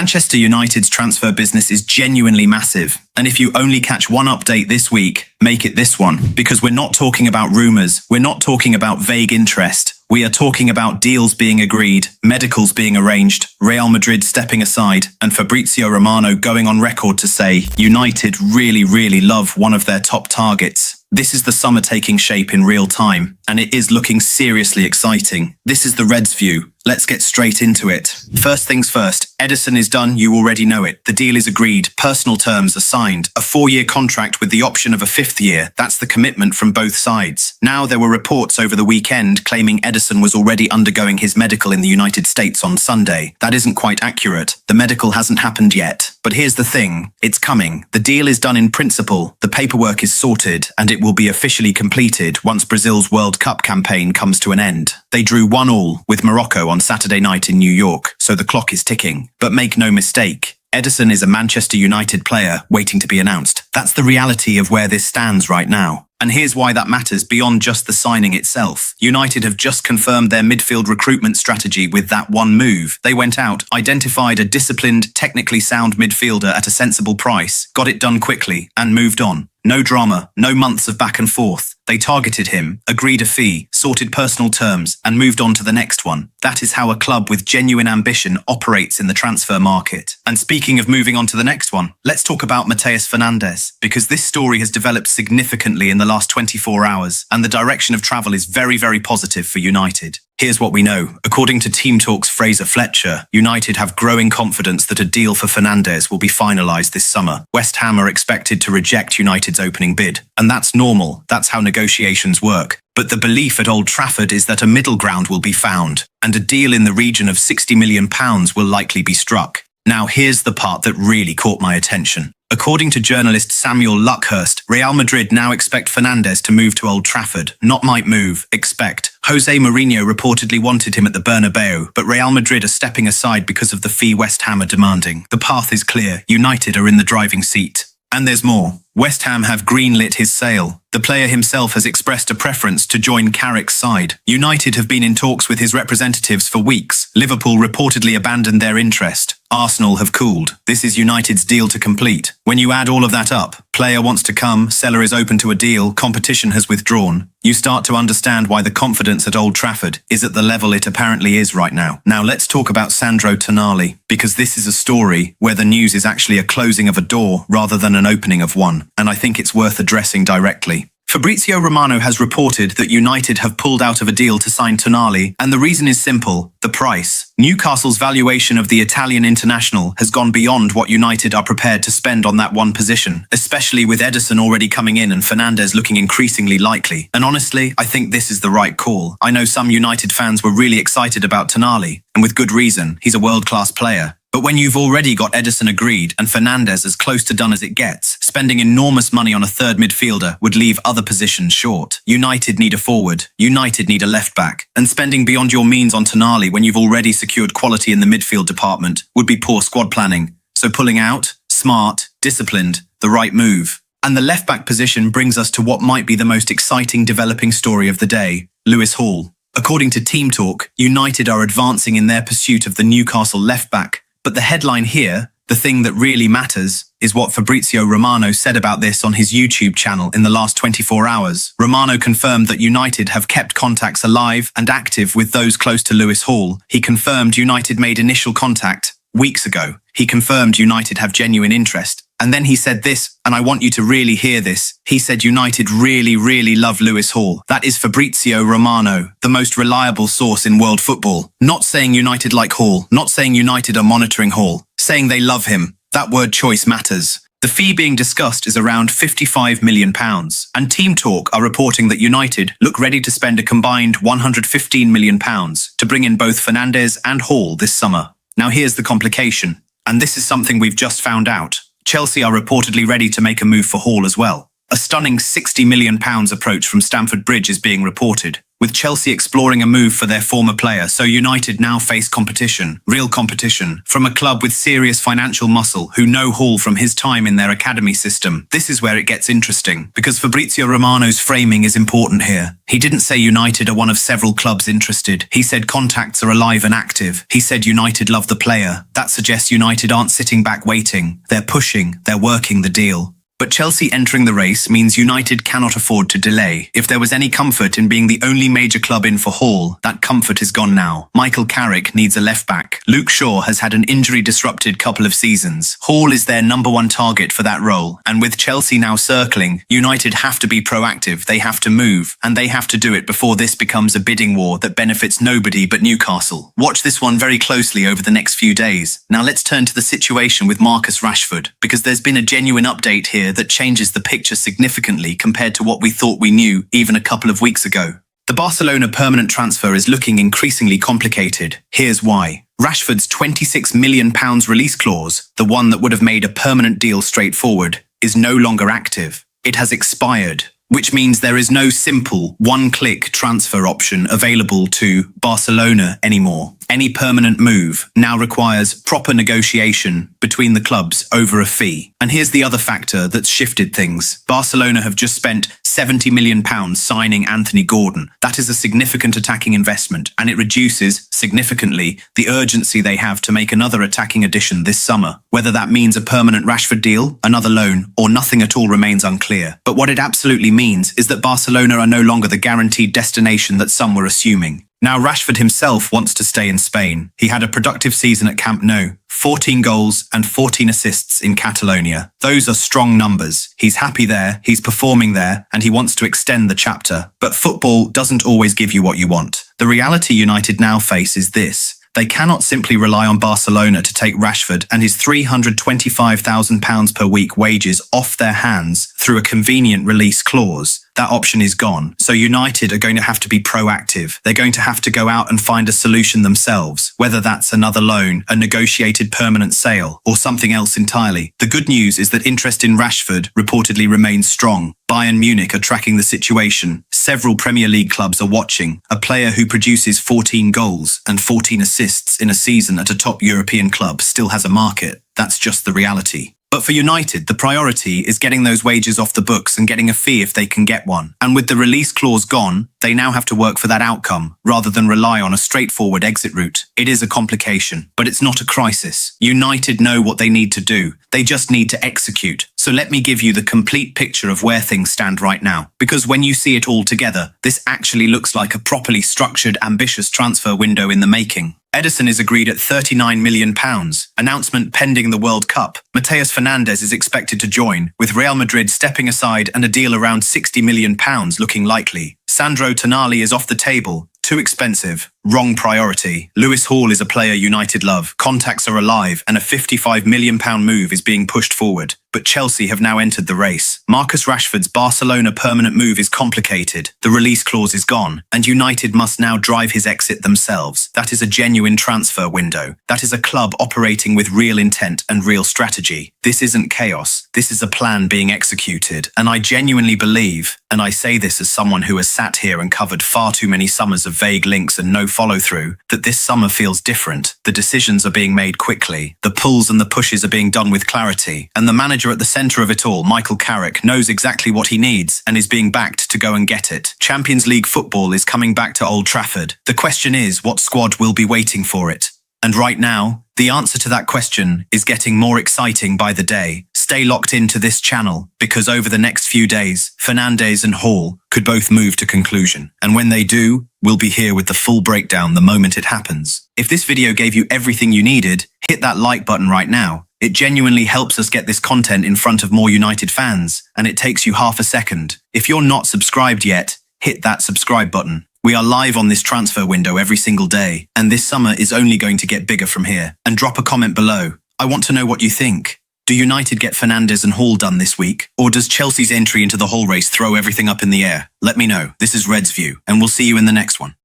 Manchester United's transfer business is genuinely massive, and if you only catch one update this week, make it this one, because we're not talking about rumours, we're not talking about vague interest, we are talking about deals being agreed, medicals being arranged, Real Madrid stepping aside, and Fabrizio Romano going on record to say United really love one of their top targets. This is the summer taking shape in real time, and it is looking seriously exciting. This is the Reds' view. Let's get straight into it. First things first, Ederson is done, you already know it. The deal is agreed, personal terms are signed, a 4-year contract with the option of a 5th year. That's the commitment from both sides. Now, there were reports over the weekend claiming Ederson was already undergoing his medical in the United States on Sunday. That isn't quite accurate. The medical hasn't happened yet. But here's the thing, it's coming. The deal is done in principle, the paperwork is sorted, and it will be officially completed once Brazil's World Cup campaign comes to an end. They drew 1-1 with Morocco on Saturday night in New York, so the clock is ticking. But make no mistake, Ederson is a Manchester United player waiting to be announced. That's the reality of where this stands right now. And here's why that matters beyond just the signing itself. United have just confirmed their midfield recruitment strategy with that one move. They went out, identified a disciplined, technically sound midfielder at a sensible price, got it done quickly, and moved on. No drama, no months of back and forth. They targeted him, agreed a fee, sorted personal terms, and moved on to the next one. That is how a club with genuine ambition operates in the transfer market. And speaking of moving on to the next one, let's talk about Mateus Fernandes, because this story has developed significantly in the last 24 hours, and the direction of travel is very positive for United. Here's what we know. According to Team Talk's Fraser Fletcher, United have growing confidence that a deal for Fernandez will be finalised this summer. West Ham are expected to reject United's opening bid. And that's normal. That's how negotiations work. But the belief at Old Trafford is that a middle ground will be found, and a deal in the region of £60 million will likely be struck. Now here's the part that really caught my attention. According to journalist Samuel Luckhurst, Real Madrid now expect Fernandez to move to Old Trafford. Not might move, expect. Jose Mourinho reportedly wanted him at the Bernabeu, but Real Madrid are stepping aside because of the fee West Ham are demanding. The path is clear. United are in the driving seat. And there's more. West Ham have greenlit his sale. The player himself has expressed a preference to join Carrick's side. United have been in talks with his representatives for weeks. Liverpool reportedly abandoned their interest. Arsenal have cooled. This is United's deal to complete. When you add all of that up, player wants to come, seller is open to a deal, competition has withdrawn. You start to understand why the confidence at Old Trafford is at the level it apparently is right now. Now let's talk about Sandro Tonali, because this is a story where the news is actually a closing of a door rather than an opening of one, and I think it's worth addressing directly. Fabrizio Romano has reported that United have pulled out of a deal to sign Tonali, and the reason is simple, the price. Newcastle's valuation of the Italian international has gone beyond what United are prepared to spend on that one position, especially with Ederson already coming in and Fernandez looking increasingly likely. And honestly, I think this is the right call. I know some United fans were really excited about Tonali, and with good reason, he's a world-class player. But when you've already got Ederson agreed and Fernandez as close to done as it gets, spending enormous money on a third midfielder would leave other positions short. United need a forward, United need a left-back, and spending beyond your means on Tonali when you've already secured quality in the midfield department would be poor squad planning. So pulling out, smart, disciplined, the right move. And the left-back position brings us to what might be the most exciting developing story of the day, Lewis Hall. According to Team Talk, United are advancing in their pursuit of the Newcastle left-back. But the headline here, the thing that really matters, is what Fabrizio Romano said about this on his YouTube channel in the last 24 hours. Romano confirmed that United have kept contacts alive and active with those close to Lewis Hall. He confirmed United made initial contact weeks ago. He confirmed United have genuine interest. And then he said this, and I want you to really hear this. He said United really love Lewis Hall. That is Fabrizio Romano, the most reliable source in world football. Not saying United like Hall, not saying United are monitoring Hall, saying they love him. That word choice matters. The fee being discussed is around £55 million, and Team Talk are reporting that United look ready to spend a combined £115 million to bring in both Fernandez and Hall this summer. Now here's the complication, and this is something we've just found out. Chelsea are reportedly ready to make a move for Hall as well. A stunning £60 million approach from Stamford Bridge is being reported. with Chelsea exploring a move for their former player, so United now face competition, real competition, from a club with serious financial muscle who know Hall from his time in their academy system. This is where it gets interesting, because Fabrizio Romano's framing is important here. He didn't say United are one of several clubs interested. He said contacts are alive and active. He said United love the player. That suggests United aren't sitting back waiting. They're pushing, they're working the deal. But Chelsea entering the race means United cannot afford to delay. If there was any comfort in being the only major club in for Hall, that comfort is gone now. Michael Carrick needs a left-back. Luke Shaw has had an injury-disrupted couple of seasons. Hall is their #1 target for that role. And with Chelsea now circling, United have to be proactive. They have to move. And they have to do it before this becomes a bidding war that benefits nobody but Newcastle. Watch this one very closely over the next few days. Now let's turn to the situation with Marcus Rashford, because there's been a genuine update here that changes the picture significantly compared to what we thought we knew even a couple of weeks ago. The Barcelona permanent transfer is looking increasingly complicated. Here's why. Rashford's £26 million release clause, the one that would have made a permanent deal straightforward, is no longer active. It has expired, which means there is no simple one-click transfer option available to Barcelona anymore. Any permanent move now requires proper negotiation between the clubs over a fee. And here's the other factor that's shifted things. Barcelona have just spent £70 million signing Anthony Gordon. That is a significant attacking investment, and it reduces, significantly, the urgency they have to make another attacking addition this summer. Whether that means a permanent Rashford deal, another loan, or nothing at all remains unclear. But what it absolutely means is that Barcelona are no longer the guaranteed destination that some were assuming. Now Rashford himself wants to stay in Spain. He had a productive season at Camp Nou, 14 goals and 14 assists in Catalonia. Those are strong numbers. He's happy there, he's performing there, and he wants to extend the chapter. But football doesn't always give you what you want. The reality United now face is this. They cannot simply rely on Barcelona to take Rashford and his £325,000 per week wages off their hands through a convenient release clause. That option is gone. So United are going to have to be proactive. They're going to have to go out and find a solution themselves, whether that's another loan, a negotiated permanent sale, or something else entirely. The good news is that interest in Rashford reportedly remains strong. Bayern Munich are tracking the situation. Several Premier League clubs are watching. A player who produces 14 goals and 14 assists in a season at a top European club still has a market. That's just the reality. But for United, the priority is getting those wages off the books and getting a fee if they can get one. And with the release clause gone, they now have to work for that outcome, rather than rely on a straightforward exit route. It is a complication, but it's not a crisis. United know what they need to do. They just need to execute. So let me give you the complete picture of where things stand right now. Because when you see it all together, this actually looks like a properly structured, ambitious transfer window in the making. Ederson is agreed at £39 million. Announcement pending the World Cup. Mateus Fernandes is expected to join, with Real Madrid stepping aside and a deal around £60 million looking likely. Sandro Tonali is off the table. Too expensive. Wrong priority. Lewis Hall is a player United love. Contacts are alive, and a £55 million move is being pushed forward. But Chelsea have now entered the race. Marcus Rashford's Barcelona permanent move is complicated. The release clause is gone, and United must now drive his exit themselves. That is a genuine transfer window. That is a club operating with real intent and real strategy. This isn't chaos. This is a plan being executed. And I genuinely believe, and I say this as someone who has sat here and covered far too many summers of vague links and no follow-through, that this summer feels different. The decisions are being made quickly. The pulls and the pushes are being done with clarity. And the manager at the centre of it all, Michael Carrick, knows exactly what he needs and is being backed to go and get it. Champions League football is coming back to Old Trafford. The question is, what squad will be waiting for it? And right now, the answer to that question is getting more exciting by the day. Stay locked into this channel, because over the next few days, Fernandez and Hall could both move to conclusion. And when they do, we'll be here with the full breakdown the moment it happens. If this video gave you everything you needed, hit that like button right now. It genuinely helps us get this content in front of more United fans, and it takes you half a second. If you're not subscribed yet, hit that subscribe button. We are live on this transfer window every single day, and this summer is only going to get bigger from here. And drop a comment below. I want to know what you think. Do United get Fernandez and Hall done this week? Or does Chelsea's entry into the Hall race throw everything up in the air? Let me know. This is Red's View, and we'll see you in the next one.